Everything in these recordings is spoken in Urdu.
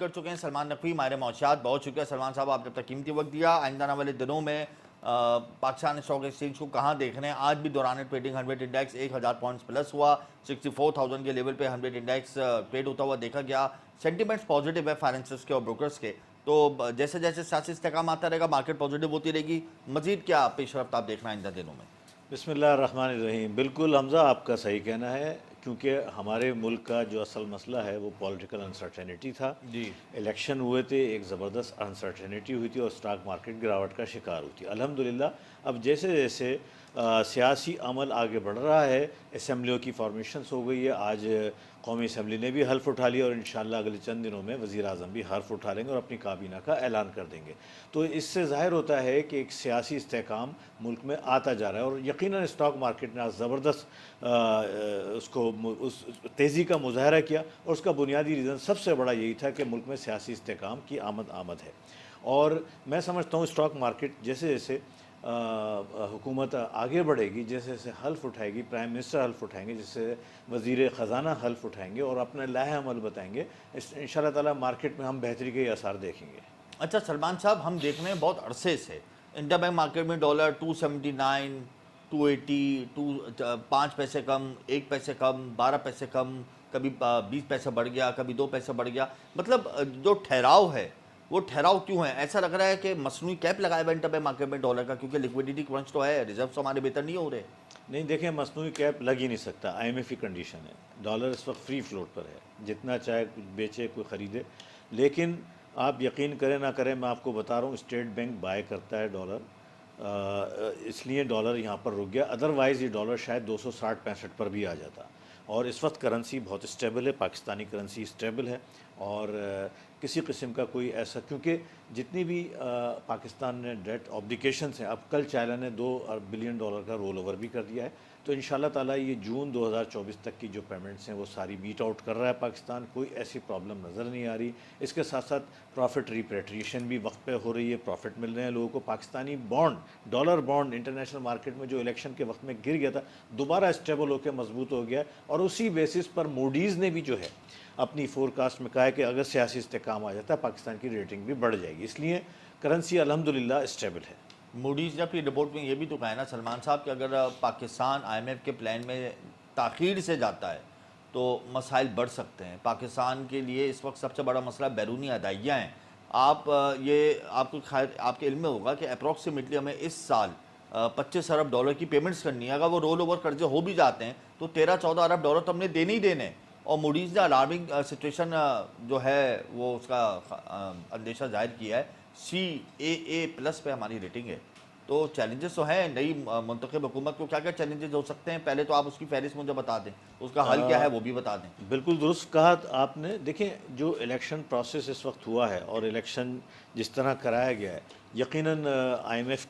کر چکے ہیں سلمان نقوی ماہر معاشیات. بہت شکریہ سلمان صاحب، آپ نے اپنا قیمتی وقت دیا. آئندہ آنے والے دنوں میں پاکستان اسٹاک ایکسچینج کو کہاں دیکھ رہے ہیں؟ آج بھی دوران ٹریڈنگ 100 انڈیکس 1000 پوائنٹس پلس ہوا. 64,000 کے لیول پہ 100 انڈیکس ٹریڈ ہوتا ہوا دیکھا گیا. سینٹیمنٹس پازیٹیو ہے فائنینسرز کے اور بروکرز کے. تو جیسے جیسے سیاسی استحکام آتا رہے گا مارکیٹ پازیٹیو ہوتی رہے گی. مزید کیا پیش رفت آپ دیکھنا آئندہ دنوں میں؟ بسم اللہ الرحمن الرحیم. بالکل حمزہ، آپ کا صحیح کہنا ہے، کیونکہ ہمارے ملک کا جو اصل مسئلہ ہے وہ پولیٹیکل انسرٹینٹی تھا. جی الیکشن ہوئے تھے، ایک زبردست انسرٹینٹی ہوئی تھی اور اسٹاک مارکیٹ گراوٹ کا شکار ہوئی تھی. الحمدللہ اب جیسے جیسے سیاسی عمل آگے بڑھ رہا ہے، اسمبلیوں کی فارمیشنز ہو گئی ہے. آج قومی اسمبلی نے بھی حلف اٹھا لیا اور انشاءاللہ اگلے چند دنوں میں وزیر اعظم بھی حلف اٹھا لیں گے اور اپنی کابینہ کا اعلان کر دیں گے. تو اس سے ظاہر ہوتا ہے کہ ایک سیاسی استحکام ملک میں آتا جا رہا ہے، اور یقیناً اسٹاک مارکیٹ نے آج زبردست اس تیزی کا مظاہرہ کیا، اور اس کا بنیادی ریزن سب سے بڑا یہی تھا کہ ملک میں سیاسی استحکام کی آمد ہے. اور میں سمجھتا ہوں اسٹاک مارکیٹ جیسے جیسے حکومت آگے بڑھے گی، جیسے جیسے حلف اٹھائے گی، پرائم منسٹر حلف اٹھائیں گے، جیسے وزیر خزانہ حلف اٹھائیں گے اور اپنے لائحہ عمل بتائیں گے، انشاءاللہ تعالیٰ مارکیٹ میں ہم بہتری کے آثار دیکھیں گے. اچھا سلمان صاحب، ہم دیکھ رہے ہیں بہت عرصے سے انڈیا بینک مارکیٹ میں ڈالر 279 280 5 پیسے کم، 1 پیسے کم، 12 پیسے کم، کبھی 20 پیسے بڑھ گیا، کبھی 2 پیسے بڑھ گیا. مطلب جو ٹھہراؤ ہے وہ ٹھہراؤ کیوں ہے؟ ایسا لگ رہا ہے کہ مصنوعی کیپ لگایا ہوا انڈیا بینک مارکیٹ میں ڈالر کا، کیونکہ لیکویڈیٹی کرنچ تو ہے، ریزروز ہمارے بہتر نہیں ہو رہے. نہیں دیکھیں، مصنوعی کیپ لگ ہی نہیں سکتا. آئی ایم ایف کی کنڈیشن ہے، ڈالر اس وقت فری فلوٹ پر ہے، جتنا چاہے کچھ بیچے کوئی خریدے. لیکن آپ یقین کریں نہ کریں، میں آپ کو بتا رہا ہوں اسٹیٹ بینک بائی کرتا ہے ڈالر، اس لیے ڈالر یہاں پر رک گیا. ادروائز یہ ڈالر شاید 260-65 پر بھی آ جاتا. اور اس وقت کرنسی بہت اسٹیبل ہے، پاکستانی کرنسی اسٹیبل ہے، اور کسی قسم کا کوئی ایسا، کیونکہ جتنی بھی پاکستان نے ڈیٹ آبلیگیشنز ہیں، اب کل چائنا نے $2 بلین کا رول اوور بھی کر دیا ہے. تو انشاءاللہ تعالیٰ یہ جون 2024 تک کی جو پیمنٹس ہیں وہ ساری میٹ آؤٹ کر رہا ہے پاکستان. کوئی ایسی پرابلم نظر نہیں آ رہی. اس کے ساتھ ساتھ پروفٹ ریپیٹریشن بھی وقت پہ ہو رہی ہے، پروفٹ مل رہے ہیں لوگوں کو. Pakistani bond, dollar bond international market میں جو الیکشن کے وقت میں گر گیا تھا، دوبارہ اسٹیبل ہو کے مضبوط ہو گیا. اور اسی بیسس پر موڈیز نے بھی جو ہے اپنی فور کاسٹ میں کہا ہے کہ اگر سیاسی استحکام آ جاتا ہے پاکستان کی ریٹنگ بھی بڑھ جائے گی. اس لیے کرنسی الحمدللہ اسٹیبل ہے. موڈیز نے اپنی رپورٹ میں یہ بھی تو کہا ہے نا سلمان صاحب کہ اگر پاکستان آئی ایم ایف کے پلان میں تاخیر سے جاتا ہے تو مسائل بڑھ سکتے ہیں. پاکستان کے لیے اس وقت سب سے بڑا مسئلہ بیرونی ادائیاں ہیں. آپ کے علم میں ہوگا کہ اپروکسیمیٹلی ہمیں اس سال $25 ارب کی پیمنٹس کرنی ہے. اگر وہ رول اوور قرضے ہو بھی جاتے ہیں تو $13-14 ارب تو ہم نے دینے ہی دینے. اور موڈیز نے الارمنگ سچویشن جو ہے وہ اس کا اندیشہ ظاہر کیا ہے. CAA+ پہ ہماری ریٹنگ ہے. تو چیلنجز تو ہیں. نئی منتخب حکومت کو کیا کیا چیلنجز ہو سکتے ہیں؟ پہلے تو آپ اس کی فہرست مجھے بتا دیں، اس کا حل کیا ہے وہ بھی بتا دیں. بالکل درست کہا آپ نے. دیکھیں، جو الیکشن پروسیس اس وقت ہوا ہے اور الیکشن جس طرح کرایا گیا ہے، یقیناً آئی ایم ایف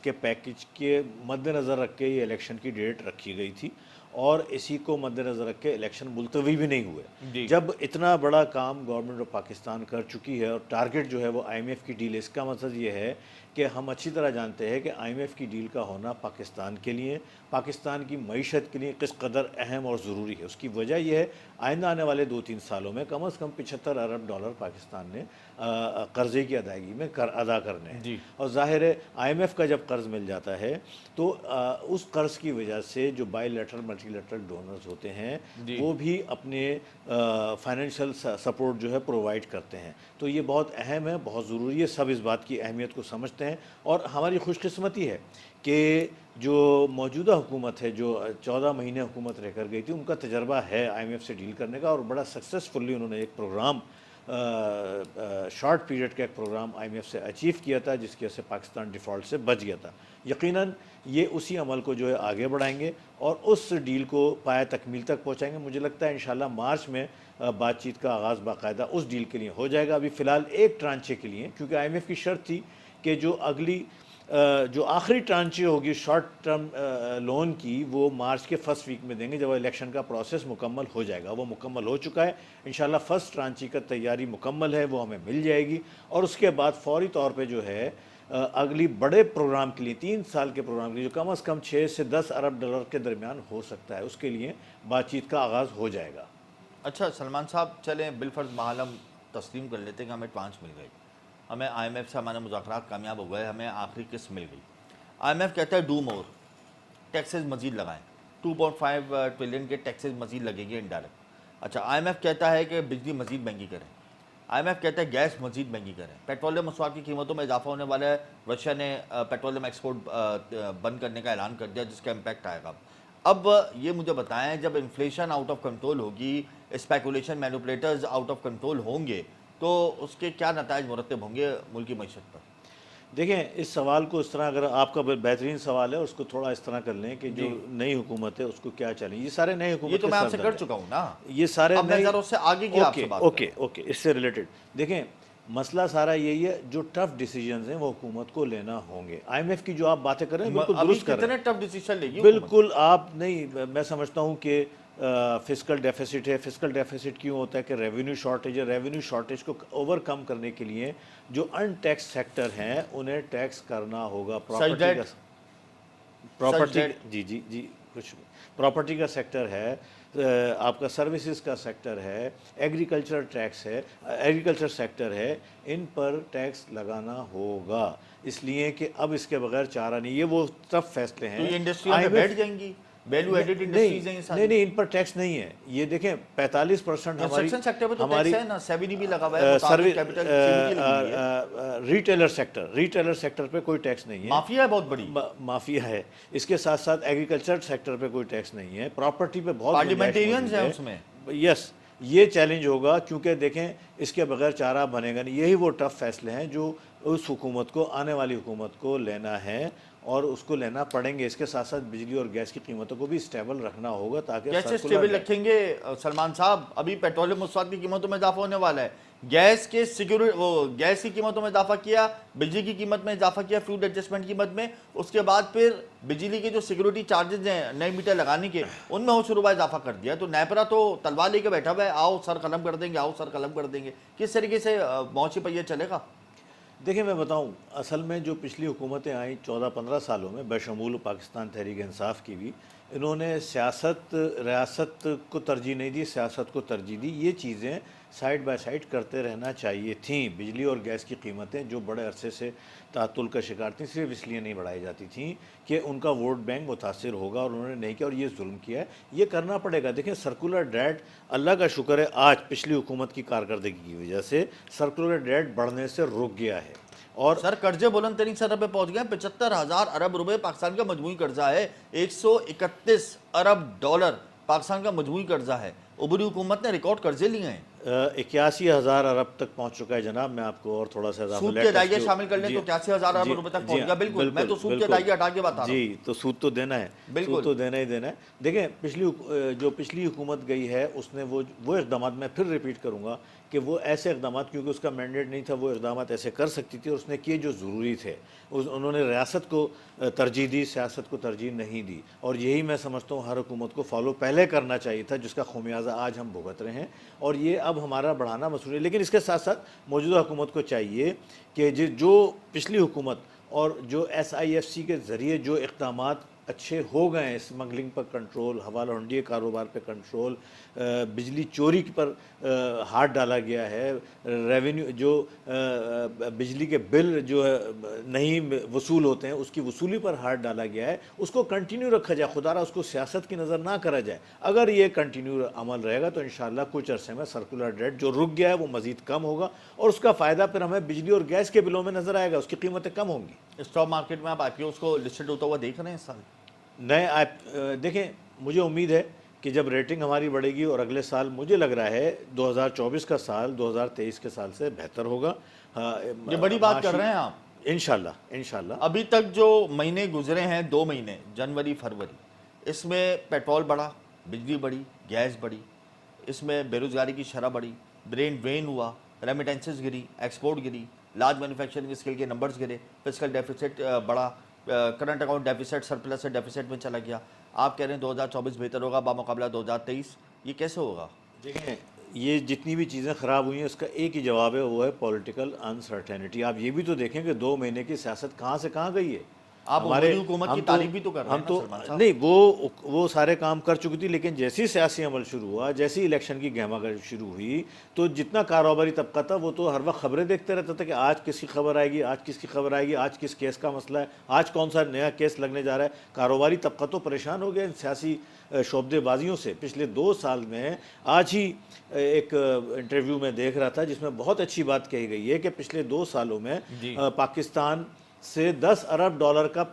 کے پیکج کے مد نظر رکھ کے یہ الیکشن کی ڈیٹ رکھی گئی تھی، اور اسی کو مد نظر رکھ کے الیکشن ملتوی بھی نہیں ہوئے. جب اتنا بڑا کام گورنمنٹ آف پاکستان کر چکی ہے اور ٹارگٹ جو ہے وہ آئی ایم ایف کی ڈیل، اس کا مقصد یہ ہے کہ ہم اچھی طرح جانتے ہیں کہ آئی ایم ایف کی ڈیل کا ہونا پاکستان کے لیے، پاکستان کی معیشت کے لیے کس قدر اہم اور ضروری ہے. اس کی وجہ یہ ہے آئندہ آنے والے 2-3 سالوں میں کم از کم $75 ارب پاکستان نے قرضے کی ادائیگی میں ادا کرنے ہیں. اور ظاہر ہے آئی ایم ایف کا جب قرض مل جاتا ہے تو اس قرض کی وجہ سے جو by lateral multi lateral donors ہوتے ہیں وہ بھی اپنے فائنینشیل سپورٹ جو ہے پرووائڈ کرتے ہیں. تو یہ بہت اہم ہے، بہت ضروری ہے. سب اس بات کی اہمیت کو سمجھتے ہیں، اور ہماری خوش قسمتی ہے کہ جو موجودہ حکومت ہے، جو 14 مہینے حکومت رہ کر گئی تھی، ان کا تجربہ ہے آئی ایم ایف سے ڈیل کرنے کا، اور بڑا سکسیسفلی انہوں نے ایک پروگرام، شارٹ پیریڈ کا ایک پروگرام آئی ایم ایف سے اچیو کیا تھا، جس کی وجہ سے پاکستان ڈیفالٹ سے بچ گیا تھا. یقیناً یہ اسی عمل کو جو ہے آگے بڑھائیں گے اور اس ڈیل کو پایہ تکمیل تک پہنچائیں گے. مجھے لگتا ہے انشاءاللہ مارچ میں بات چیت کا آغاز باقاعدہ اس ڈیل کے لیے ہو جائے گا. ابھی فی الحال ایک ٹرانچے کے لیے، کیونکہ آئی ایم ایف کی شرط تھی کہ جو آخری ٹرانچے ہوگی شارٹ ٹرم لون کی، وہ مارچ کے فرسٹ ویک میں دیں گے جب الیکشن کا پروسیس مکمل ہو جائے گا. وہ مکمل ہو چکا ہے. انشاءاللہ فرسٹ ٹرانچے کا تیاری مکمل ہے، وہ ہمیں مل جائے گی. اور اس کے بعد فوری طور پہ جو ہے اگلی بڑے پروگرام کے لیے، 3 سال کے پروگرام کے لیے، جو کم از کم $6 سے $10 ارب کے درمیان ہو سکتا ہے، اس کے لیے بات چیت کا آغاز ہو جائے گا. اچھا سلمان صاحب، چلیں بالفرض محال ہم تسلیم کر لیتے ہیں کہ ہمیں ٹرانچ مل گئی, ہمیں آئی ایم ایف سے ہمارے مذاکرات کامیاب ہو گئے, ہمیں آخری قسط مل گئی. آئی ایم ایف کہتا ہے ڈو مور, ٹیکسز مزید لگائیں, 2.5 ٹریلین کے ٹیکسز مزید لگے گی انڈائریکٹ. اچھا آئی ایم ایف کہتا ہے کہ بجلی مزید مہنگی کریں, آئی ایم ایف کہتا ہے گیس مزید مہنگی کریں, پیٹرولیم مسوات کی قیمتوں میں اضافہ ہونے والا ہے, رشیا نے پیٹرولیم ایکسپورٹ بند کرنے کا اعلان کر دیا جس کا امپیکٹ آئے گا. اب یہ مجھے بتائیں جب انفلیشن آؤٹ آف کنٹرول ہوگی, اسپیکولیشن مینوپولیٹرز آؤٹ آف کنٹرول ہوں گے, تو اس کے کیا نتائج مرتب ہوں گے ملکی معیشت پر؟ دیکھیں اس سوال کو اس طرح, اگر آپ کا بہترین سوال ہے, اس کو تھوڑا اس طرح کر لیں کہ جو نئی حکومت ہے اس کو کیا چیلنج, یہ سارے نئے حکومت یہ تو کے میں آپ سے سردر کر ہیں. چکا ہوں نا, یہ سارے اب میں ذرا اس سے آگے کی آپ سے بات کروں. اوکے اس سے ریلیٹڈ دیکھیں مسئلہ سارا یہی ہے, جو ٹف ڈیسیجنز ہیں وہ حکومت کو لینا ہوں گے. آئی ایم ایف کی جو آپ باتیں کر رہے ہیں بالکل درست کر رہے ہیں, کتنے ٹف ڈیسیژن لے گی بالکل آپ نہیں, میں سمجھتا ہوں کہ فسکل ڈیفیسٹ ہے. فسکل ڈیفیسٹ کیوں ہوتا ہے کہ ریونیو شارٹیج ہے. ریونیو شارٹیج کو اوور کم کرنے کے لیے جو ان ٹیکس سیکٹر ہیں انہیں ٹیکس کرنا ہوگا. پراپرٹی کا سیکٹر ہے, آپ کا سروسز کا سیکٹر ہے, ایگریکلچر ٹیکس ہے, ایگریکلچر سیکٹر ہے, ان پر ٹیکس لگانا ہوگا. اس لیے کہ اب اس کے بغیر چارہ نہیں. یہ وہ ٹف فیصلے ہیں. تو یہ انڈسٹریوں میں بیٹھ جائیں گی, ویلیو ایڈڈ انڈسٹریز ہیں یہ ساری. نہیں ان پر ٹیکس نہیں ہے. یہ دیکھیں 45% کنسٹرکشن سیکٹر پہ تو ٹیکس ہے نا, سیبی بھی لگا ہوا ہے, سروس کیپٹل CBD لگی ہے. ریٹیلر سیکٹر پہ کوئی ٹیکس نہیں ہے. مافیا ہے بہت بڑی, مافیا ہے. اس کے ساتھ ساتھ ایگریکلچر سیکٹر پہ کوئی ٹیکس نہیں ہے. پراپرٹی پہ بہت پارلیمنٹیرینز ہیں اس میں. یس یہ چیلنج ہوگا, کیونکہ دیکھیں اس کے بغیر چارہ بنے گا نہیں. یہی وہ ٹف فیصلے ہیں جو اس حکومت کو, آنے والی حکومت کو لینا ہے, اور اس کو لینا پڑیں گے. اس کے ساتھ ساتھ بجلی اور گیس کی قیمتوں کو بھی اسٹیبل رکھنا ہوگا تاکہ کیسے اسٹیبل رکھیں گے سلمان صاحب؟ ابھی پیٹرولیم مسوات کی قیمتوں میں اضافہ ہونے والا ہے, گیس کی قیمتوں میں اضافہ کیا, بجلی کی قیمت میں اضافہ کیا, فیوڈ ایڈجسٹمنٹ قیمت میں, اس کے بعد پھر بجلی کے جو سیکیورٹی چارجز ہیں نئے میٹر لگانے کے, ان میں 100 روپے اضافہ کر دیا. تو نیپرا تو تلوار لے کے بیٹھا ہوا ہے, آؤ سر قلم کر دیں گے, آؤ سر قلم کر دیں گے. کس طریقے سے معاشی پہ یہ چلے گا؟ دیکھیں میں بتاؤں, اصل میں جو پچھلی حکومتیں آئیں 14-15 سالوں میں, بشمول پاکستان تحریک انصاف کی بھی, انہوں نے ریاست کو ترجیح نہیں دی, سیاست کو ترجیح دی. یہ چیزیں سائیڈ بائی سائیڈ کرتے رہنا چاہیے تھیں. بجلی اور گیس کی قیمتیں جو بڑے عرصے سے تعطل کا شکار تھیں, صرف اس لیے نہیں بڑھائی جاتی تھیں کہ ان کا ووٹ بینک متاثر ہوگا, اور انہوں نے نہیں کیا, اور یہ ظلم کیا ہے. یہ کرنا پڑے گا. دیکھیں سرکولر ڈیٹ, اللہ کا شکر ہے آج پچھلی حکومت کی کارکردگی کی وجہ سے سرکولر ڈیٹ بڑھنے سے رک گیا ہے. اور سر قرضے بلند ترین سطح پہ پہنچ گئے. 75,000 ارب روپے پاکستان کا مجموعی قرضہ ہے. 131 ارب ڈالر پاکستان کا مجموعی قرضہ ہے. عبوری حکومت نے ریکارڈ قرضے لیے ہیں. 81,000 ارب تک پہنچ چکا ہے جناب. میں آپ کو اور تھوڑا سا سود کی ادائیگیاں شامل کر لیں تو 81,000 ارب روپے تک پہنچ گیا. بالکل, میں تو سود کی ادائیگیاں ہٹا کے بتا رہا ہوں. جی تو سود تو دینا ہے, سود تو دینا ہی دینا ہے. دیکھیں پچھلی حکومت گئی ہے, اس نے وہ اقدامات, میں پھر ریپیٹ کروں گا کہ وہ ایسے اقدامات, کیونکہ اس کا مینڈیٹ نہیں تھا, وہ اقدامات ایسے کر سکتی تھی, اور اس نے کیے جو ضروری تھے. انہوں نے ریاست کو ترجیح دی, سیاست کو ترجیح نہیں دی. اور یہی میں سمجھتا ہوں ہر حکومت کو فالو پہلے کرنا چاہیے تھا, جس کا خمیازہ آج ہم بھگت رہے ہیں. اور یہ اب ہمارا بڑھانا مسئلہ ہے. لیکن اس کے ساتھ ساتھ موجودہ حکومت کو چاہیے کہ جو پچھلی حکومت اور جو SIFC کے ذریعے جو اقدامات اچھے ہو گئے ہیں, اسمگلنگ پر کنٹرول, حوالہ ہنڈی کاروبار پہ کنٹرول, بجلی چوری پر ہاتھ ڈالا گیا ہے, ریونیو جو بجلی کے بل جو نہیں وصول ہوتے ہیں اس کی وصولی پر ہاتھ ڈالا گیا ہے, اس کو کنٹینیو رکھا جائے. خدا را اس کو سیاست کی نظر نہ کرا جائے. اگر یہ کنٹینیو عمل رہے گا تو انشاءاللہ کچھ عرصے میں سرکولر ڈیٹ جو رک گیا ہے وہ مزید کم ہوگا, اور اس کا فائدہ پھر ہمیں بجلی اور گیس کے بلوں میں نظر آئے گا, اس کی قیمتیں کم ہوں گی. اسٹاک مارکیٹ میں آپ IPOs کو لسٹڈ ہوتا ہوا دیکھ رہے ہیں اس سال؟ دیکھیں مجھے امید ہے کہ جب ریٹنگ ہماری بڑھے گی, اور اگلے سال مجھے لگ رہا ہے 2024 کا سال 2023 کے سال سے بہتر ہوگا. یہ بڑی بات کر رہے ہیں آپ. انشاءاللہ. ابھی تک جو مہینے گزرے ہیں, 2 مہینے, جنوری فروری, اس میں پیٹرول بڑھا, بجلی بڑھی, گیس بڑھی, اس میں بے روزگاری کی شرح بڑھی, برین ڈرین ہوا, ریمیٹنسز گری, ایکسپورٹ گری, لارج مینوفیکچرنگ اسکیل کے نمبرز گرے, فسکل ڈیفیسٹ بڑھا, کرنٹ اکاؤنٹ ڈیفیسٹ سرپلس سے ڈیفیسٹ میں چلا گیا. آپ کہہ رہے ہیں 2024 بہتر ہوگا بامقابلہ 2023. یہ کیسے ہوگا؟ دیکھیں یہ جتنی بھی چیزیں خراب ہوئی ہیں اس کا ایک ہی جواب ہے, وہ ہے پولیٹیکل انسرٹینٹی. آپ یہ بھی تو دیکھیں کہ 2 مہینے کی سیاست کہاں سے کہاں گئی ہے. آپ عبوری حکومت کی تعریف بھی تو کر رہے ہیں نا سلمان صاحب۔ نہیں، وہ سارے کام کر چکی تھی، لیکن جیسی سیاسی عمل شروع ہوا، جیسی الیکشن کی گہما گرد شروع ہوئی، تو جتنا کاروباری طبقہ تھا وہ تو ہر وقت خبریں دیکھتے رہتا تھا کہ آج کس کی خبر آئے گی، آج کس کی خبر آئے گی، آج کس کیس کا مسئلہ ہے، آج کون سا نیا کیس لگنے جا رہا ہے۔ کاروباری طبقہ تو پریشان ہو گیا ان سیاسی شعبدے بازیوں سے پچھلے 2 سال میں۔ آج ہی ایک انٹرویو میں دیکھ رہا تھا جس میں بہت اچھی بات کہی گئی ہے کہ پچھلے 2 سالوں میں پاکستان سے 10 ارب ڈالر کا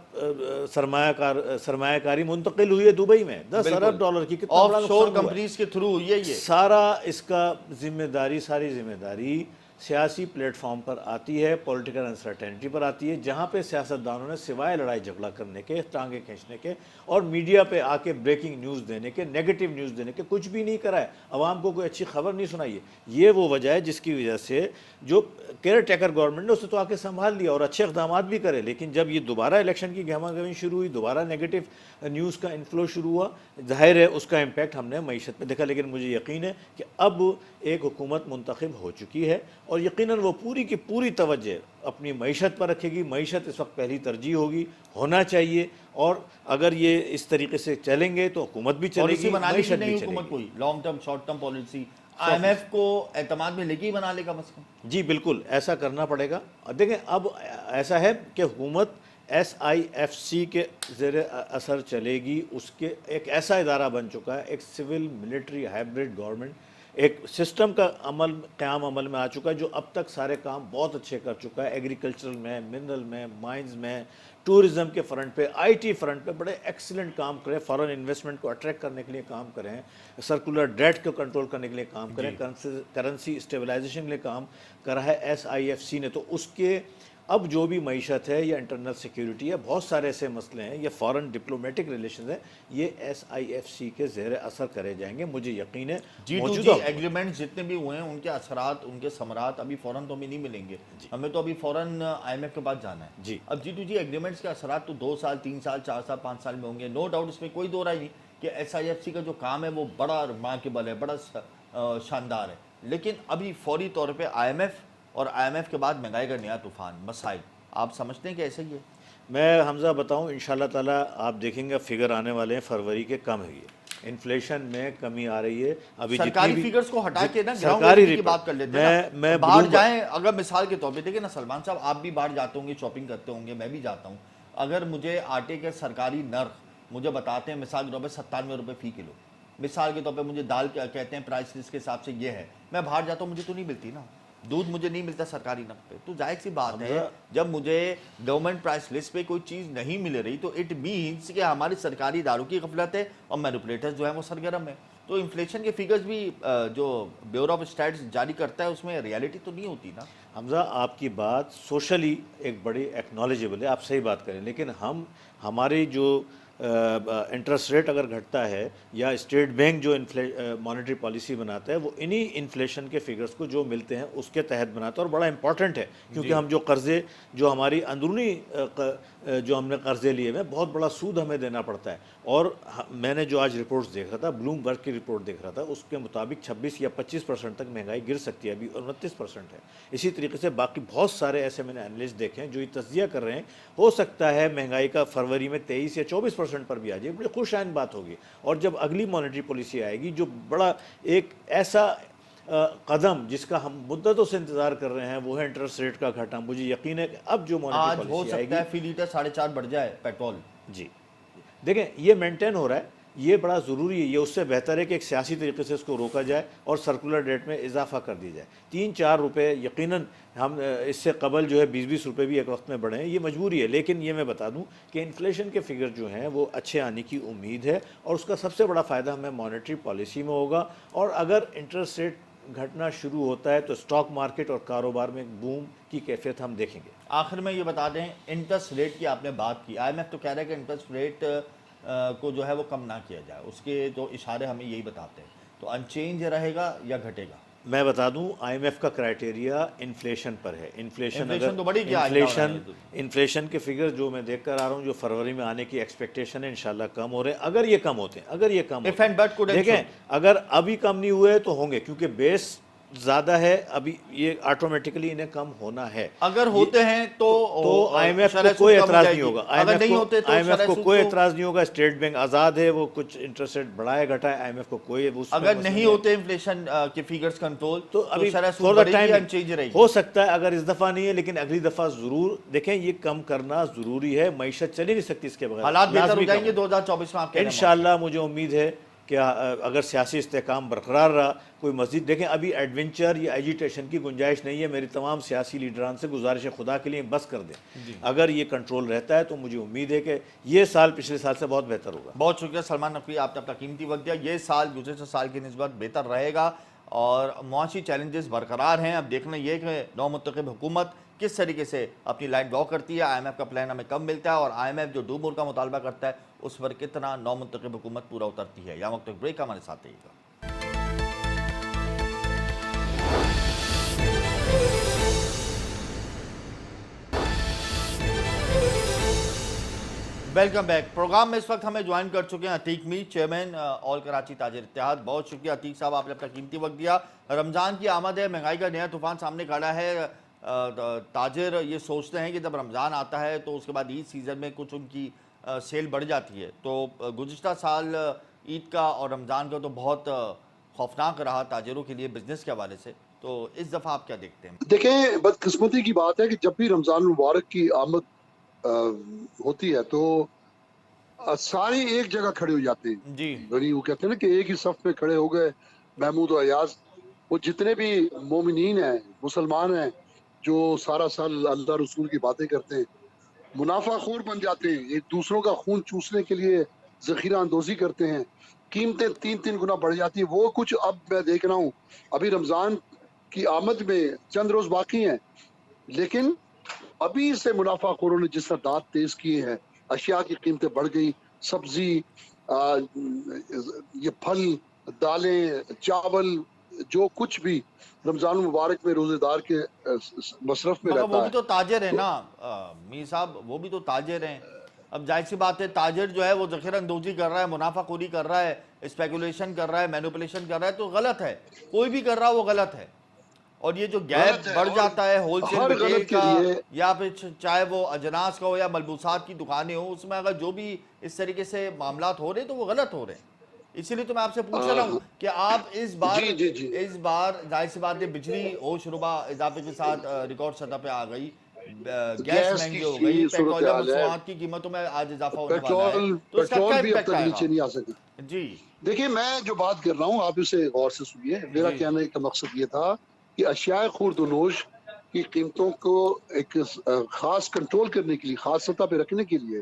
سرمایہ کاری منتقل ہوئی ہے دبئی میں، 10 ارب ڈالر کی، کتنا بڑا آف شور کمپنیز کے تھرو ہوئی ہے یہ سارا۔ اس کا ساری ذمہ داری سیاسی پلیٹ فارم پر آتی ہے، پولیٹیکل انسرٹینٹی پر آتی ہے، جہاں پہ سیاستدانوں نے سوائے لڑائی جھگڑا کرنے کے، ٹانگیں کھینچنے کے اور میڈیا پہ آ کے بریکنگ نیوز دینے کے، نیگیٹو نیوز دینے کے کچھ بھی نہیں کرا ہے، عوام کو کوئی اچھی خبر نہیں سنائی ہے۔ یہ وہ وجہ ہے جس کی وجہ سے جو کیئر ٹیکر گورنمنٹ نے اسے تو آ کے سنبھال لیا اور اچھے اقدامات بھی کرے، لیکن جب یہ دوبارہ الیکشن کی گہما گہمی شروع ہوئی، دوبارہ نیگیٹو نیوز کا انفلو شروع ہوا، ظاہر ہے اس کا امپیکٹ ہم نے معیشت پہ دیکھا۔ لیکن مجھے یقین ہے کہ اب ایک حکومت منتخب ہو چکی ہے اور یقیناً وہ پوری کی پوری توجہ اپنی معیشت پر رکھے گی۔ معیشت اس وقت پہلی ترجیح ہوگی، ہونا چاہیے، اور اگر یہ اس طریقے سے چلیں گے تو حکومت بھی چلے گی، معیشت بھی چلے گی۔ کوئی long term short term policy I M F کو اعتماد میں لے کے ہی بنا لے گا مسئلہ۔ جی بالکل ایسا کرنا پڑے گا۔ دیکھیں اب ایسا ہے کہ حکومت SIFC کے زیر اثر چلے گی، اس کے ایک ایسا ادارہ بن چکا ہے، ایک سول ملٹری ہائبرڈ گورنمنٹ، ایک سسٹم کا قیام عمل میں آ چکا ہے جو اب تک سارے کام بہت اچھے کر چکا ہے، ایگریکلچرل میں، منرل میں، مائنز میں، ٹورزم کے فرنٹ پہ، IT فرنٹ پہ بڑے ایکسیلنٹ کام کریں، فارن انویسٹمنٹ کو اٹریکٹ کرنے کے لیے کام کریں، سرکولر ڈیٹ کو کنٹرول کرنے کے لیے کام کریں، کرنسی اسٹیبلائزیشن کے لیے کام کرا ہے SIFC نے۔ تو اس کے اب جو بھی معیشت ہے یا انٹرنل سیکیورٹی ہے، بہت سارے ایسے مسئلے ہیں یا فارن ڈپلومیٹک ریلیشنز ہیں، یہ SIFC کے زیر اثر کرے جائیں گے، مجھے یقین ہے۔ G2G ایگریمنٹ جتنے بھی ہوئے ہیں ان کے اثرات، ان کے ثمرات ابھی فوراً تو ہمیں نہیں ملیں گے، ہمیں تو ابھی فوراً IMF کے پاس جانا ہے۔ اب G2G ایگریمنٹس کے اثرات تو 2 سال 3 سال 4 سال 5 سال میں ہوں گے، نو ڈاؤٹ، اس میں کوئی دو رائے نہیں کہ SIFC کا جو کام ہے وہ بڑا ریمارکیبل ہے، بڑا شاندار ہے، لیکن ابھی فوری طور پہ IMF اور IMF کے بعد مہنگائی کا نیا طوفان، مسائل آپ سمجھتے ہیں کہ ایسے ہی ہے؟ میں حمزہ بتاؤں انشاءاللہ تعالیٰ آپ دیکھیں گے فگر آنے والے ہیں فروری کے، کم ہے، یہ انفلیشن میں کمی آ رہی ہے۔ ابھی سرکاری فگرز کو ہٹا کے نا گراؤنڈ کی بات کر لیتے ہیں نا، باہر جائیں اگر مثال کے طور پہ، دیکھیں نا سلمان صاحب، آپ بھی باہر جاتے ہوں گے، شاپنگ کرتے ہوں گے، میں بھی جاتا ہوں، اگر مجھے آٹے کے سرکاری نرخ مجھے بتاتے ہیں مثال کے طور پہ 97 روپے فی کلو، مثال کے طور پہ مجھے دال کہتے ہیں پرائس لسٹ کے حساب سے یہ ہے، میں باہر جاتا ہوں مجھے تو نہیں ملتی نا، دودھ مجھے نہیں ملتا سرکاری نرخ پہ، تو ظاہر سی بات ہے جب مجھے گورنمنٹ پرائس لسٹ پہ کوئی چیز نہیں مل رہی تو اٹ مینس کہ ہماری سرکاری اداروں کی غفلت ہے اور مینوپولیٹرز جو ہیں وہ سرگرم ہیں۔ تو انفلیشن کے فگرز بھی جو بیورو آف اسٹیٹس جاری کرتا ہے اس میں ریالٹی تو نہیں ہوتی نا۔ حمزہ آپ کی بات سوشلی ایک بڑی ایکنالجیبل ہے، آپ صحیح بات کریں، لیکن ہماری جو انٹرسٹ ریٹ اگر گھٹتا ہے یا اسٹیٹ بینک جو مانیٹری پالیسی بناتا ہے وہ انہی انفلیشن کے فگرز کو جو ملتے ہیں اس کے تحت بناتا ہے، اور بڑا امپورٹنٹ ہے کیونکہ ہم جو قرضے جو ہماری اندرونی جو ہم نے قرضے لیے ہیں بہت بڑا سود ہمیں دینا پڑتا ہے، اور میں نے جو آج رپورٹس دیکھ رہا تھا، بلوم برگ کی رپورٹ دیکھ رہا تھا، اس کے مطابق 26 یا 25% تک مہنگائی گر سکتی ہے، ابھی 29% ہے۔ اسی طریقے سے باقی بہت سارے ایسے میں نے انالسٹ دیکھے ہیں جو یہ تجزیہ کر رہے ہیں، ہو سکتا ہے مہنگائی کا فروری میں 23 یا 24% پر بھی آ جائے، بڑی خوش آئند بات ہوگی۔ اور جب اگلی مانیٹری پالیسی آئے گی جو بڑا ایک ایسا قدم جس کا ہم مدتوں سے انتظار کر رہے ہیں وہ ہے انٹرسٹ ریٹ کا گھٹنا، مجھے یقین ہے کہ اب جو مانیٹری آج ہو پالیسی آئے گی سکتا ہے فی لیٹر 4.5 بڑھ جائے پیٹرول۔ جی دیکھیں یہ مینٹین ہو رہا ہے، یہ بڑا ضروری ہے، یہ اس سے بہتر ہے کہ ایک سیاسی طریقے سے اس کو روکا جائے اور سرکولر ڈیٹ میں اضافہ کر دی جائے۔ 3-4 روپے یقیناً ہم اس سے قبل جو ہے 20-20 روپے بھی ایک وقت میں بڑھے ہیں، یہ مجبوری ہے، لیکن یہ میں بتا دوں کہ انفلیشن کے فگر جو ہیں وہ اچھے آنے کی امید ہے، اور اس کا سب سے بڑا فائدہ ہمیں مانیٹری پالیسی میں ہوگا، اور اگر انٹرسٹ ریٹ گھٹنا شروع ہوتا ہے تو اسٹاک مارکیٹ اور کاروبار میں بوم کی کیفیت ہم دیکھیں گے۔ آخر میں یہ بتا دیں انٹرسٹ ریٹ کی آپ نے بات کی، IMF تو کہہ رہا ہے کہ انٹرسٹ ریٹ کو جو ہے وہ کم نہ کیا جائے، اس کے جو اشارے ہمیں یہی بتاتے ہیں، تو انچینج رہے گا یا گھٹے گا؟ میں بتا دوں IMF کا کرائٹیریا انفلیشن پر ہے، انفلیشن تو بڑی کیا انفلیشن کے فگر جو میں دیکھ کر آ رہا ہوں جو فروری میں آنے کی ایکسپیکٹیشن ہے انشاءاللہ کم ہو رہے ہیں، اگر یہ کم ہوتے ہیں، اگر یہ کم ہوتے ہیں، دیکھیں اگر ابھی کم نہیں ہوئے تو ہوں گے، کیونکہ بیس زیادہ ہے ابھی یہ آٹومیٹکلی انہیں کم ہونا ہے. اگر ہوتے ہیں تو آئی ایم ایف کو شرح سود کوئی کم ہو اعتراض جائے نہیں گی. ہوگا. اگر نہیں ہوتے تو آئی ایم ایف شرح کو سود کوئی اعتراض نہیں ہوگا. اسٹیٹ بینک آزاد ہے, وہ کچھ انٹرسٹ ریٹ بڑھائے گھٹائے, آئی ایم ایف کو کوئی اس میں اگر مسئلہ نہیں ہوتے انفلیشن کے فیگرز کنٹرول تو ابھی شرح فور سود دا بڑھے ٹائم گی یا چینج رہے گی. ہو سکتا ہے, اگر اس دفعہ نہیں ہے لیکن اگلی دفعہ ضرور. دیکھیں یہ کم کرنا ضروری ہے, معیشت چلی نہیں سکتی اس کے بغیر. حالات بہتر ہو لازمی جائیں کم گے 2024 میں آپ کہہ رہے ہیں. انشاءاللہ مجھے امید ہے کہ اگر سیاسی استحکام برقرار رہا, کوئی مزید دیکھیں ابھی ایڈونچر یا ایجیٹیشن کی گنجائش نہیں ہے. میری تمام سیاسی لیڈران سے گزارش ہے خدا کے لیے بس کر دیں. اگر یہ کنٹرول رہتا ہے تو مجھے امید ہے کہ یہ سال پچھلے سال سے بہت بہتر ہوگا. بہت شکریہ سلمان نقوی, آپ نے اپنا قیمتی وقت دیا. یہ سال گزشتہ سال کی نسبت بہتر رہے گا اور معاشی چیلنجز برقرار ہیں. اب دیکھنا یہ کہ نو منتخب حکومت کس طریقے سے اپنی لائن ڈرا کرتی ہے. آئی ایم ایف کا پلان ہمیں کب ملتا ہے اور آئی ایم ایف جو ڈو مور کا مطالبہ کرتا ہے اس پر کتنا نو منتخب حکومت پورا اترتی ہے. یا وقت بریک, ہمارے ساتھ رہیے گا. Welcome back. پروگرام میں اس وقت ہمیں جوائن کر چکے ہیں عتیق میر, چیئرمین آل کراچی تاجر اتحاد. بہت شکریہ عتیق صاحب, آپ نے اپنا قیمتی وقت دیا. رمضان کی آمد ہے, مہنگائی کا نیا طوفان سامنے کھڑا ہے. تاجر یہ سوچتے ہیں کہ جب رمضان آتا ہے تو اس کے بعد عید سیزن میں کچھ ان کی سیل بڑھ جاتی ہے. تو گزشتہ سال عید کا اور رمضان کا تو بہت خوفناک رہا تاجروں کے لیے بزنس کے حوالے سے. تو اس دفعہ آپ کیا دیکھتے ہیں؟ دیکھیں, بدقسمتی کی بات ہے کہ جب بھی رمضان المبارک کی آمد ہوتی ہے تو سارے ایک جگہ کھڑے ہو جاتے ہیں. جی یعنی وہ کہتے ہیں نا کہ ایک ہی صف میں کھڑے ہو گئے محمود و ایاز. وہ جتنے بھی مومنین ہیں, مسلمان ہیں, جو سارا سال اللہ رسول کی باتیں کرتے ہیں, منافع خور بن جاتے ہیں, ایک دوسروں کا خون چوسنے کے لیے ذخیرہ اندوزی کرتے ہیں, قیمتیں 3 گنا بڑھ جاتی ہیں. وہ کچھ اب میں دیکھ رہا ہوں, ابھی رمضان کی آمد میں چند روز باقی ہیں لیکن ابھی سے منافع خوروں نے جس طرح دانت تیز کیے ہیں, اشیاء کی قیمتیں بڑھ گئی. سبزی, یہ پھل, دالیں, چاول, جو کچھ بھی رمضان مبارک میں روزے دار کے مصرف میں مگر رہتا وہ ہے. بھی تو تاجر ہیں نا میر صاحب, وہ بھی تو تاجر ہیں. اب ظاہر سی بات ہے تاجر جو ہے وہ ذخیرہ اندوزی کر رہا ہے, منافع خوری کر رہا ہے, اسپیکولیشن کر رہا ہے, مینوپولیشن کر رہا ہے, تو غلط ہے. کوئی بھی کر رہا وہ غلط ہے. اور یہ جو گیپ بڑھ جاتا ہے ہول سیل ہر ریٹیل غلط کے کا, لیے یا پھر چاہے وہ اجناس کا ہو یا ملبوسات کی دکانیں ہوں, اس میں اگر جو بھی اس طریقے سے معاملات ہو رہے ہیں تو وہ غلط ہو رہے ہیں. اسی لیے تو میں آپ سے پوچھ رہا ہوں کہ آپ اس بار ظاہر سی بات ہے بجلی ہوش ربا اضافے کے ساتھ ریکارڈ سطح پہ آ گئی, گیس مہنگی ہو گئی, پیٹرولیم مصنوعات کی قیمتوں میں آج اضافہ ہونے والا ہے, تو اس کا کیا پیٹرول بھی اب امپیکٹ تک آئے نیچے گا؟ نہیں آ سکا. جی دیکھیں, میں جو بات کر رہا ہوں آپ اسے غور سے سنیے. میرا کہنے کا مقصد یہ تھا کہ اشیاء خورد و نوش کی قیمتوں کو ایک خاص کنٹرول کرنے کے لیے, خاص سطح پہ رکھنے کے لیے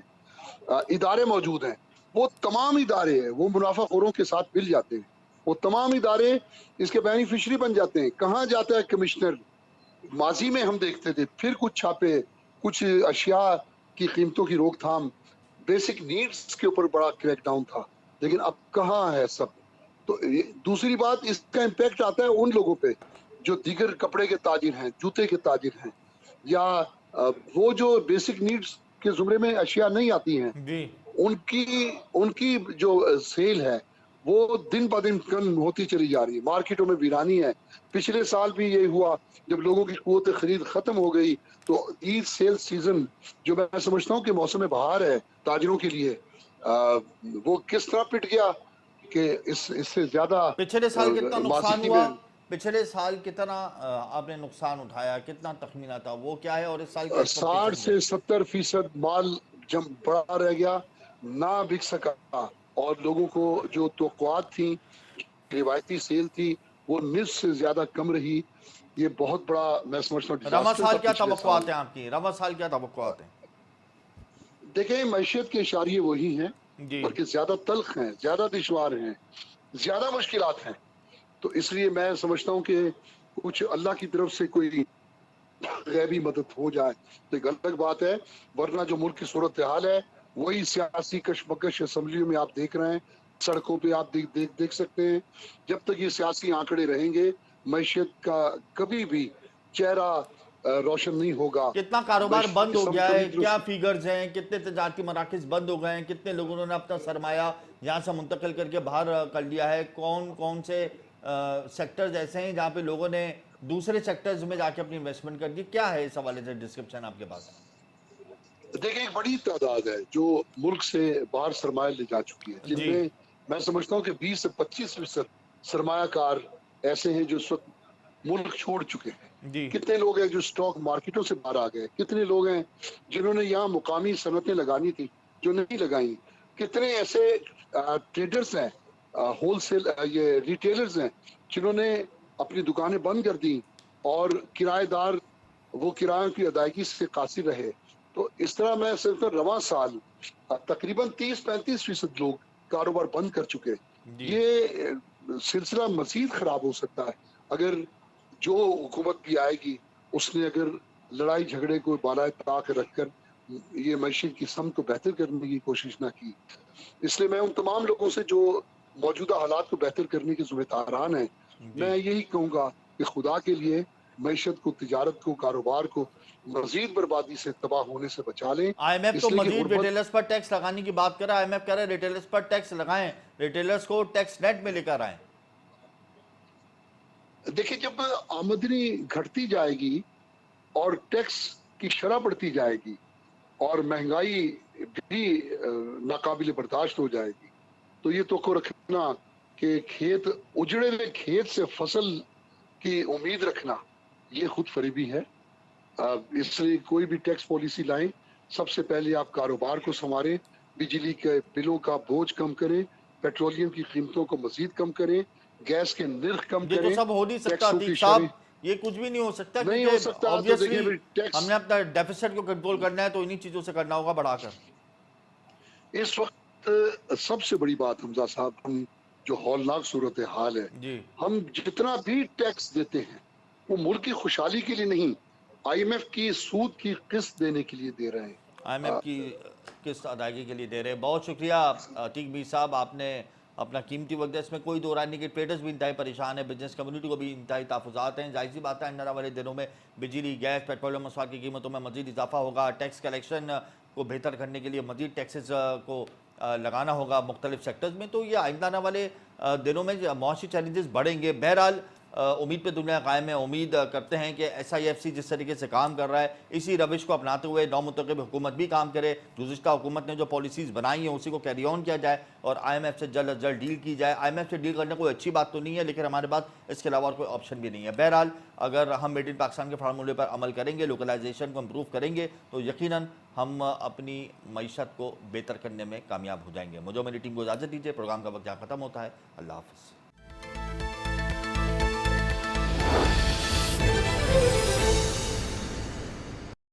ادارے موجود ہیں. وہ تمام ادارے ہیں, وہ منافع خوروں کے ساتھ مل جاتے ہیں. وہ تمام ادارے اس کے بینیفیشری بن جاتے ہیں. کہاں جاتا ہے کمشنر؟ ماضی میں ہم دیکھتے تھے پھر کچھ چھاپے, کچھ اشیاء کی قیمتوں کی روک تھام, بیسک نیڈز کے اوپر بڑا کریک ڈاؤن تھا, لیکن اب کہاں ہے سب. تو دوسری بات, اس کا امپیکٹ آتا ہے ان لوگوں پہ جو دیگر کپڑے کے تاجر ہیں, جوتے کے تاجر ہیں, یا وہ جو بیسک نیڈز کے زمرے میں اشیاء نہیں آتی ہیں, جی ان کی جو سیل ہے وہ دن بہ دن کم ہوتی چلی جا رہی ہے. مارکیٹوں میں ویرانی ہے. پچھلے سال بھی یہی ہوا, جب لوگوں کی قوت خرید ختم ہو گئی تو عید سیل سیزن جو میں سمجھتا ہوں کہ موسم بہار ہے تاجروں کے لیے, وہ کس طرح پٹ گیا کہ اس سے زیادہ پچھلے سال کتنا نقصان ماضی ہوا, میں پچھلے سال کتنا آپ نے نقصان اٹھایا, کتنا تخمینہ تھا, وہ کیا ہے, اور اس سال 60 سے 70% مال جم پڑا رہ گیا, نہ بک سکا, اور لوگوں کو جو توقعات تھیں, روایتی سیل تھی, وہ نصف سے زیادہ کم رہی. یہ بہت بڑا میں سمجھتا ہوں رواں ڈیزاسٹر سال تھا کیا پچھلے توقعات سال. ہیں آپ کی, رواں سال کیا توقعات ہیں؟ دیکھیں, معیشت کے اشاریے وہی ہیں, جی بلکہ زیادہ تلخ ہیں, زیادہ دشوار ہیں, زیادہ مشکلات ہیں. تو اس لیے میں سمجھتا ہوں کہ کچھ اللہ کی طرف سے کوئی غیبی مدد ہو جائے تو ایک الگ بات ہے, ورنہ جو ملک کی صورتحال ہے وہی سیاسی کشمکش اسمبلیوں میں آپ دیکھ رہے ہیں, سڑکوں پہ آپ دیکھ سکتے ہیں. جب تک یہ سیاسی آنکڑے رہیں گے معیشت کا کبھی بھی چہرہ روشن نہیں ہوگا. کتنا کاروبار بند ہو گیا ہے, کبھی کیا فیگرز ہیں, کتنے تجارتی مراکز بند ہو گئے ہیں, کتنے لوگوں نے اپنا سرمایہ یہاں سے منتقل کر کے باہر کر لیا ہے, کون کون سے سیکٹرز ایسے ہیں جہاں پہ لوگوں نے دوسرے سیکٹرز میں جا کے اپنی انویسٹمنٹ کر دی. کیا ہے اس حوالے سے ڈسکرپشن آپ کے پاس؟ دیکھیں ایک بڑی تعداد ہے جو ملک سے باہر سرمایہ لے جا چکی ہے، جن جی میں میں سمجھتا ہوں کہ 20 سے 25% سرمایہ کار ایسے ہیں جو اس وقت ملک چھوڑ چکے ہیں. جی کتنے لوگ ہیں جو سٹاک مارکیٹوں سے باہر آ گئے، کتنے لوگ ہیں جنہوں نے یہاں مقامی صنعتیں لگانی تھی جو نہیں لگائیں، کتنے ایسے ٹریڈرز ہیں، ہول سیل یہ ریٹیلرز ہیں جنہوں نے اپنی دکانیں بند کر دیں اور کرایہ دار وہ کرایوں کی ادائیگی سے قاصر رہے. تو اس طرح میں صرف رواں سال تقریباً 30-35% لوگ کاروبار بند کر چکے. جی یہ سلسلہ مزید خراب ہو سکتا ہے اگر جو حکومت بھی آئے گی اس نے اگر لڑائی جھگڑے کو بالائے طاق رکھ کر یہ معیشت کی سمت کو بہتر کرنے کی کوشش نہ کی. اس لیے میں ان تمام لوگوں سے جو موجودہ حالات کو بہتر کرنے کے ذمہ داران ہیں، جی. میں یہی کہوں گا کہ خدا کے لیے معیشت کو، تجارت کو، کاروبار کو مزید بربادی سے، تباہ ہونے سے بچا لیں. آئی ایم ایف اس تو لیے کہ مزید غربت، ریٹیلرز پر ٹیکس لگانے کی بات کر رہا ہے. آئی ایم ایف کہہ رہا ہے ریٹیلرز پر ٹیکس لگائیں، ریٹیلرز کو ٹیکس نیٹ میں لے کر آئیں. دیکھیں جب آمدنی گھٹتی جائے گی اور ٹیکس کی شرح بڑھتی جائے گی اور مہنگائی بھی ناقابل برداشت ہو جائے گی تو یہ توقع رکھنا کہ کھیت اجڑے ہوئے کھیت سے فصل کی امید رکھنا یہ خود فریبی ہے. اس لیے کوئی بھی ٹیکس پالیسی لائیں، سب سے پہلے آپ کاروبار کو سنواریں، بجلی کے بلوں کا بوجھ کم کریں، پیٹرولیم کی قیمتوں کو مزید کم کریں، گیس کے نرخ کم یہ تو کریں، سب ہو نہیں سکتا ٹیکسوں کی عتیق صاحب، شرح یہ کچھ بھی نہیں ہو سکتا نہیں ہو کیونکہ سکتا. تو دیکھیں آبویسلی ٹیکس ہم نے اپنا ڈیفیسٹ کو کنٹرول کرنا ہے تو انہی چیزوں سے کرنا ہوگا بڑھا کر. اس وقت سب سے بڑی بات حمزہ صاحب، ہم جو ہولناک صورتحال ہے، جی ہم جتنا بھی ٹیکس دیتے ہیں وہ ملک کی خوشحالی کے لیے نہیں، آئی ایم ایف کی سود کی قسط دینے کے لیے دے رہے ہیں. آئی ایم ایف کی قسط ادائیگی کے لیے دے رہے ہیں. بہت شکریہ عتیق بھی صاحب، آپ نے اپنا قیمتی وقت ہے. اس میں کوئی دو رائے نہیں کہ ٹریڈرز بھی انتہائی پریشان ہیں، بزنس کمیونٹی کو بھی انتہائی تحفظات ہیں. ظاہر سی بات ہے آنے والے دنوں میں بجلی، گیس، پیٹرولیم مسائل کی قیمتوں میں مزید اضافہ ہوگا. ٹیکس کلیکشن کو بہتر کرنے کے لیے مزید ٹیکسز کو لگانا ہوگا مختلف سیکٹرز میں. تو یہ آئندہ آنے والے دنوں میں معاشی چیلنجز بڑھیں گے. بہرحال امید پہ دنیا قائم ہے. امید کرتے ہیں کہ ایس آئی ایف سی جس طریقے سے کام کر رہا ہے اسی روش کو اپناتے ہوئے نو منتخب حکومت بھی کام کرے. گزشتہ حکومت نے جو پالیسیز بنائی ہیں اسی کو کیری آن کیا جائے اور آئی ایم ایف سے جلد از جلد ڈیل کی جائے. آئی ایم ایف سے ڈیل کرنا کوئی اچھی بات تو نہیں ہے لیکن ہمارے پاس اس کے علاوہ کوئی آپشن بھی نہیں ہے. بہرحال اگر ہم میڈ ان پاکستان کے فارمولے پر عمل کریں گے، لوکلائزیشن کو امپروو کریں گے تو یقیناً ہم اپنی معیشت کو بہتر کرنے میں کامیاب ہو جائیں گے. مجھے میری ٹیم کو اجازت دیجیے، پروگرام کا وقت یہاں ختم ہوتا ہے. اللہ حافظ.